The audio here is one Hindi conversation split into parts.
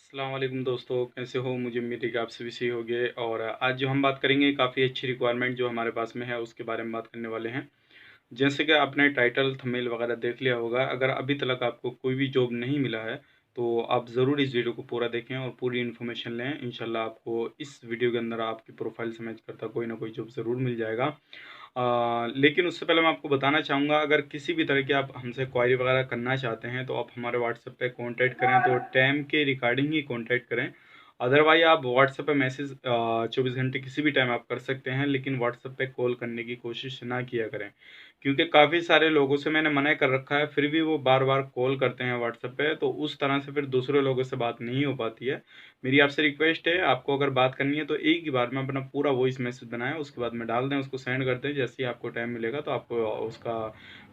अस्सलाम वालेकुम दोस्तों, कैसे हो? मुझे उम्मीद है कि आप सभी सही होंगे। और आज जो हम बात करेंगे काफ़ी अच्छी रिक्वायरमेंट जो हमारे पास में है उसके बारे में बात करने वाले हैं। जैसे कि आपने टाइटल थंबनेल वगैरह देख लिया होगा, अगर अभी तक आपको कोई भी जॉब नहीं मिला है तो आप ज़रूर इस वीडियो को पूरा देखें और पूरी इन्फॉर्मेशन लें। इंशाल्लाह आपको इस वीडियो के अंदर आपकी प्रोफाइल से मैच करता कोई ना कोई जॉब ज़रूर मिल जाएगा। लेकिन उससे पहले मैं आपको बताना चाहूँगा, अगर किसी भी तरह की आप हमसे क्वारी वगैरह करना चाहते हैं तो आप हमारे व्हाट्सएप पे कांटेक्ट करें, तो टाइम के रिगार्डिंग ही कांटेक्ट करें। अदरवाइज़ आप व्हाट्सएप पे मैसेज 24 घंटे किसी भी टाइम आप कर सकते हैं, लेकिन व्हाट्सएप पे कॉल करने की कोशिश ना किया करें। क्योंकि काफ़ी सारे लोगों से मैंने मना कर रखा है, फिर भी वो बार-बार कॉल करते हैं व्हाट्सएप पे, तो उस तरह से फिर दूसरे लोगों से बात नहीं हो पाती है। मेरी आपसे रिक्वेस्ट है, आपको अगर बात करनी है तो एक ही बार में अपना पूरा वॉइस मैसेज बनाएँ, उसके बाद में डाल दें, उसको सेंड कर दें। जैसे ही आपको टाइम मिलेगा तो आपको उसका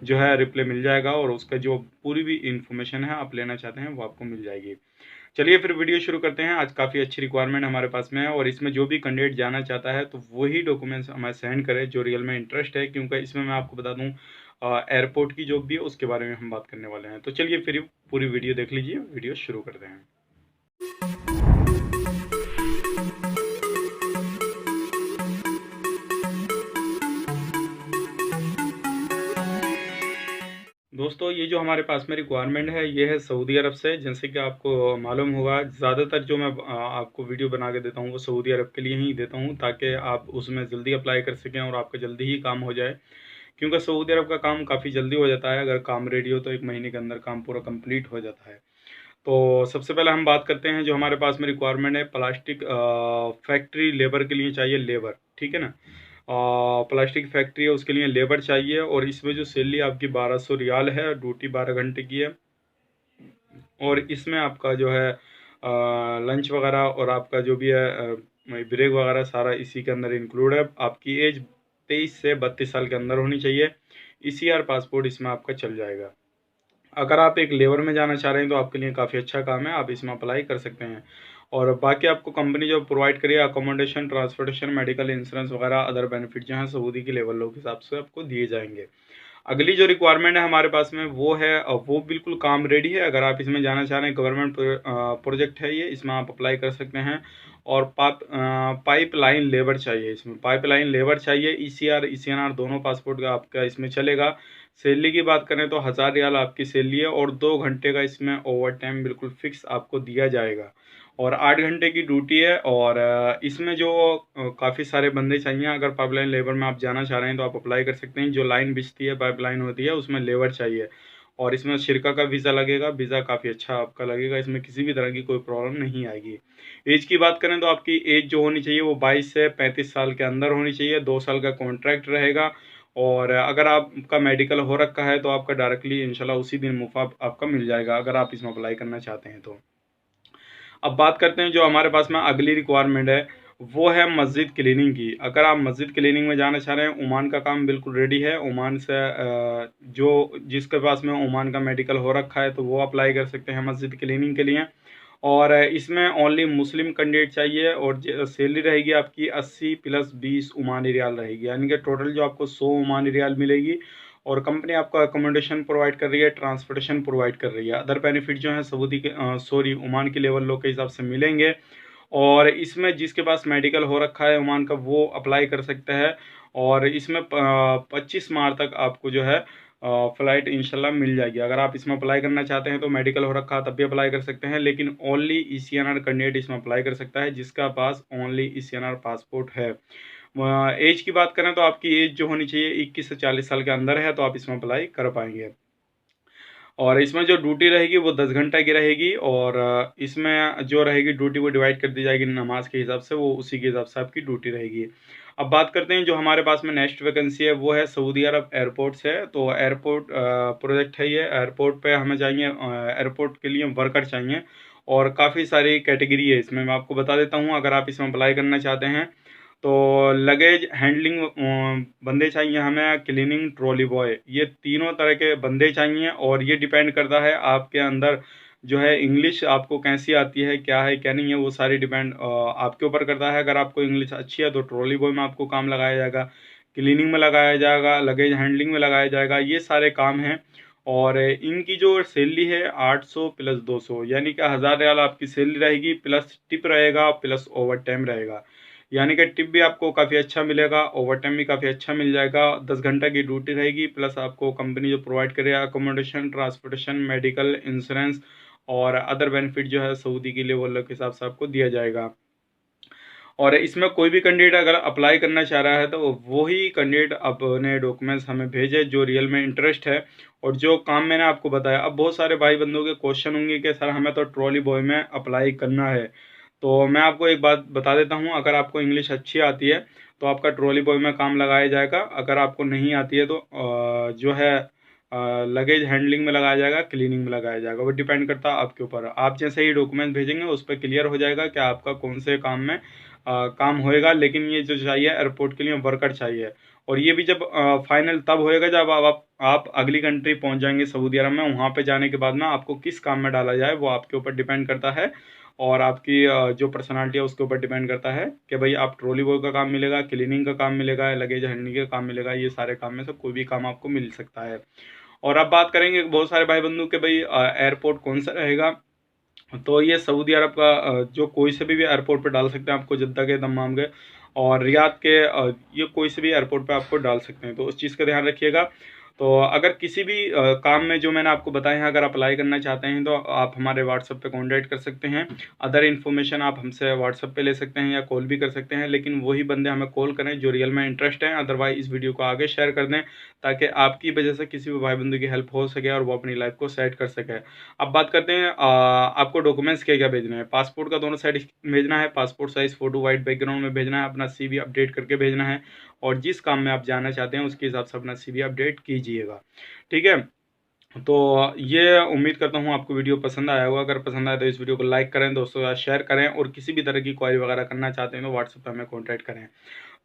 जो है रिप्लाई मिल जाएगा और उसका जो पूरी भी इन्फॉर्मेशन है आप लेना चाहते हैं वो आपको मिल जाएगी। चलिए फिर वीडियो शुरू करते हैं। आज काफ़ी अच्छी रिक्वायरमेंट हमारे पास में है और इसमें जो भी कैंडिडेट जाना चाहता है तो वही डॉक्यूमेंट्स हमें सेंड करे जो रियल में इंटरेस्ट है, क्योंकि इसमें मैं आपको बता दूं एयरपोर्ट की जॉब भी है, उसके बारे में हम बात करने वाले हैं। तो चलिए फिर पूरी वीडियो देख लीजिए, वीडियो शुरू करते हैं। दोस्तों, ये जो हमारे पास में रिक्वायरमेंट है ये है सऊदी अरब से। जैसे कि आपको मालूम होगा, ज़्यादातर जो मैं आपको वीडियो बना के देता हूँ वो सऊदी अरब के लिए ही देता हूँ, ताकि आप उसमें जल्दी अप्लाई कर सकें और आपका जल्दी ही काम हो जाए। क्योंकि सऊदी अरब का काम काफ़ी जल्दी हो जाता है, अगर काम रेडी हो तो 1 महीने के अंदर काम पूरा कंप्लीट हो जाता है। तो सबसे पहले हम बात करते हैं, जो हमारे पास में रिक्वायरमेंट है प्लास्टिक फैक्ट्री लेबर के लिए चाहिए लेबर, ठीक है ना। प्लास्टिक फैक्ट्री है उसके लिए लेबर चाहिए और इसमें जो सैलरी आपकी 1200 रियाल है, ड्यूटी 12 घंटे की है। और इसमें आपका जो है लंच वगैरह और आपका जो भी है ब्रेक वगैरह सारा इसी के अंदर इंक्लूड है। आपकी एज 23 से 32 साल के अंदर होनी चाहिए। ईसीआर पासपोर्ट इसमें आपका चल जाएगा। अगर आप एक लेबर में जाना चाह रहे हैं तो आपके लिए काफ़ी अच्छा काम है, आप इसमें अप्लाई कर सकते हैं। और बाकी आपको कंपनी जो प्रोवाइड करिए अकोमोडेशन, ट्रांसपोर्टेशन, मेडिकल इंश्योरेंस वगैरह अदर बेनिफिट जो हैं सऊदी के लेवल लोग के हिसाब से आपको दिए जाएंगे। अगली जो रिक्वायरमेंट है हमारे पास में वो है वो बिल्कुल काम रेडी है। अगर आप इसमें जाना चाह रहे हैं, गवर्नमेंट प्रोजेक्ट है ये, इसमें आप अप्लाई कर सकते हैं। और पाइप लाइन लेबर चाहिए, इसमें पाइप लाइन लेबर चाहिए। ईसीआर ईसीएनआर दोनों पासपोर्ट का आपका इसमें चलेगा। सैलरी की बात करें तो 1000 रियाल आपकी सैलरी है और 2 घंटे का इसमें ओवर टाइम बिल्कुल फिक्स आपको दिया जाएगा। और 8 घंटे की ड्यूटी है। और इसमें जो काफ़ी सारे बंदे चाहिए। अगर पाइपलाइन लेबर में आप जाना चाह रहे हैं तो आप अप्लाई कर सकते हैं। जो लाइन बिछती है, पाइपलाइन होती है, उसमें लेबर चाहिए। और इसमें शिरका का वीज़ा लगेगा, वीज़ा काफ़ी अच्छा आपका लगेगा, इसमें किसी भी तरह की कोई प्रॉब्लम नहीं आएगी। एज की बात करें तो आपकी एज जो होनी चाहिए वो 22 से 35 साल के अंदर होनी चाहिए। 2 साल का कॉन्ट्रैक्ट रहेगा। और अगर आपका मेडिकल हो रखा है तो आपका डायरेक्टली इंशाल्लाह उसी दिन मुफ़ा आपका मिल जाएगा, अगर आप इसमें अप्लाई करना चाहते हैं तो। अब बात करते हैं जो हमारे पास में अगली रिक्वायरमेंट है, वो है मस्जिद क्लीनिंग की। अगर आप मस्जिद क्लीनिंग में जाना चाह रहे हैं, ओमान का काम बिल्कुल रेडी है। ओमान से जो जिसके पास में ओमान का मेडिकल हो रखा है तो वो अप्लाई कर सकते हैं मस्जिद क्लीनिंग के लिए। और इसमें ओनली मुस्लिम कैंडिडेट चाहिए और सैलरी रहेगी आपकी 80 प्लस 20 ओमानी रियाल रहेगी, यानी कि टोटल जो आपको 100 ओमानी रियाल मिलेगी। और कंपनी आपको अकोमोडेशन प्रोवाइड कर रही है, ट्रांसपोर्टेशन प्रोवाइड कर रही है। अदर बेनिफिट जो है सऊदी के सॉरी ओमान के लेवल लोग के हिसाब से मिलेंगे। और इसमें जिसके पास मेडिकल हो रखा है ओमान का वो अप्लाई कर सकता है। और इसमें 25 मार्च तक आपको जो है फ़्लाइट इंशाल्लाह मिल जाएगी। अगर आप इसमें अप्लाई करना चाहते हैं तो मेडिकल हो रखा तब भी अप्लाई कर सकते हैं, लेकिन ओनली ईसीएनआर कैंडिडेट इसमें अप्लाई कर सकता है जिसका पास ओनली ईसीएनआर पासपोर्ट है। एज की बात करें तो आपकी एज जो होनी चाहिए 21 से 40 साल के अंदर है, तो आप इसमें अप्लाई कर पाएंगे। और इसमें जो ड्यूटी रहेगी वो 10 घंटा की रहेगी। और इसमें जो रहेगी ड्यूटी वो डिवाइड कर दी जाएगी नमाज के हिसाब से, वो उसी के हिसाब से आपकी ड्यूटी रहेगी। अब बात करते हैं जो हमारे पास में नेक्स्ट वैकेंसी है, वो है सऊदी अरब एयरपोर्ट से। तो एयरपोर्ट प्रोजेक्ट है ये। एयरपोर्ट पे हमें चाहिए, एयरपोर्ट के लिए वर्कर चाहिए। और काफ़ी सारी कैटेगरी है इसमें, मैं आपको बता देता हूँ। अगर आप इसमें अप्लाई करना चाहते हैं तो लगेज हैंडलिंग बंदे चाहिए हमें, क्लीनिंग, ट्रॉली बॉय, ये तीनों तरह के बंदे चाहिए। और ये डिपेंड करता है आपके अंदर जो है इंग्लिश आपको कैसी आती है, क्या है क्या नहीं है, वो सारी डिपेंड आपके ऊपर करता है। अगर आपको इंग्लिश अच्छी है तो ट्रॉली बॉय में आपको काम लगाया जाएगा, क्लीनिंग में लगाया जाएगा, लगेज हैंडलिंग में लगाया जाएगा, ये सारे काम हैं। और इनकी जो सैलरी है 800 प्लस 200, यानी कि 1000 रियाल आपकी सैलरी रहेगी, प्लस टिप रहेगा, प्लस ओवर टाइम रहेगा। यानी कि टिप भी आपको काफ़ी अच्छा मिलेगा, ओवर टाइम भी काफ़ी अच्छा मिल जाएगा। 10 घंटा की ड्यूटी रहेगी, प्लस आपको कंपनी जो प्रोवाइड करेगा अकोमोडेशन, ट्रांसपोर्टेशन, मेडिकल, इंश्योरेंस और अदर बेनिफिट जो है सऊदी के लिए वो लोग के हिसाब से आपको दिया जाएगा। और इसमें कोई भी कैंडिडेट अगर अप्लाई करना चाह रहा है तो वही कैंडिडेट अपने डॉक्यूमेंट्स हमें भेजे जो रियल में इंटरेस्ट है और जो काम मैंने आपको बताया। अब बहुत सारे भाई बंधुओं के क्वेश्चन होंगे कि सर हमें तो ट्रॉली बॉय में अप्लाई करना है, तो मैं आपको एक बात बता देता हूँ, अगर आपको इंग्लिश अच्छी आती है तो आपका ट्रॉली बॉय में काम लगाया जाएगा। अगर आपको नहीं आती है तो जो है लगेज हैंडलिंग में लगाया जाएगा, क्लीनिंग में लगाया जाएगा। वो डिपेंड करता है आपके ऊपर। आप जैसे ही डॉक्यूमेंट भेजेंगे उस पर क्लियर हो जाएगा कि आपका कौन से काम में काम होएगा। लेकिन ये जो चाहिए एयरपोर्ट के लिए वर्कर चाहिए, और ये भी जब फाइनल तब होएगा जब आप अगली कंट्री पहुंच जाएंगे सऊदी अरब में। वहाँ पे जाने के बाद में आपको किस काम में डाला जाए वो आपके ऊपर डिपेंड करता है, और आपकी जो पर्सनालिटी है उसके ऊपर डिपेंड करता है कि भाई आप ट्रॉली बॉय का काम मिलेगा, क्लीनिंग का काम मिलेगा, लगेज हैंडलिंग का काम मिलेगा। ये सारे काम में से कोई भी काम आपको मिल सकता है। और अब बात करेंगे बहुत सारे भाई बंधु के भाई एयरपोर्ट कौन सा रहेगा, तो ये सऊदी अरब का जो कोई से भी एयरपोर्ट पे डाल सकते हैं आपको, जद्दा के, दम्माम के और रियाद के, ये कोई से भी एयरपोर्ट पे आपको डाल सकते हैं। तो उस चीज़ का ध्यान रखिएगा। तो अगर किसी भी काम में जो मैंने आपको बताए हैं अगर अप्लाई करना चाहते हैं तो आप हमारे व्हाट्सएप पे कांटेक्ट कर सकते हैं। अदर इन्फॉर्मेशन आप हमसे व्हाट्सएप पे ले सकते हैं या कॉल भी कर सकते हैं, लेकिन वही बंदे हमें कॉल करें जो रियल में इंटरेस्ट हैं। अदरवाइज इस वीडियो को आगे शेयर कर दें ताकि आपकी वजह से किसी भी भाई बंधु की हेल्प हो सके और वो अपनी लाइफ को सेट कर सके। अब बात करते हैं आपको डॉक्यूमेंट्स क्या क्या भेजना है। पासपोर्ट का दोनों साइड भेजना है, passport size photo white background में भेजना है, अपना CV अपडेट करके भेजना है, और जिस काम में आप जाना चाहते हैं उसके हिसाब से अपना CV अपडेट कीजिएगा। ठीक है, तो ये उम्मीद करता हूँ आपको वीडियो पसंद आया होगा। अगर पसंद आया तो इस वीडियो को लाइक करें, दोस्तों के साथ शेयर करें, और किसी भी तरह की क्वारी वगैरह करना चाहते हैं तो व्हाट्सएप पर हमें कॉन्टैक्ट करें।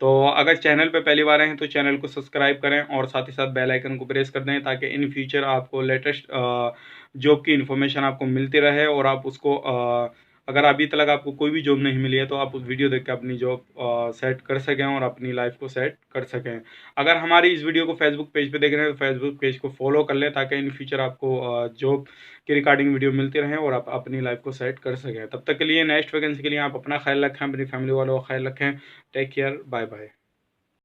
तो अगर चैनल पे पहली बार आए हैं तो चैनल को सब्सक्राइब करें और साथ ही साथ बेल आइकन को प्रेस कर दें ताकि इन फ्यूचर आपको लेटेस्ट जॉब की इन्फॉर्मेशन आपको मिलती रहे, और आप उसको अगर अभी तक आपको कोई भी जॉब नहीं मिली है तो आप उस वीडियो देख के अपनी जॉब सेट कर सकें और अपनी लाइफ को सेट कर सकें। अगर हमारी इस वीडियो को फेसबुक पेज पे देख रहे हैं तो फेसबुक पेज को फॉलो कर लें ताकि इन फ्यूचर आपको जॉब की रिगार्डिंग वीडियो मिलती रहे और आप अपनी लाइफ को सेट कर सकें। तब तक के लिए नेक्स्ट वैकेंसी के लिए आप अपना ख्याल रखें, अपनी फैमिली वालों का ख्याल रखें। Take care, bye bye.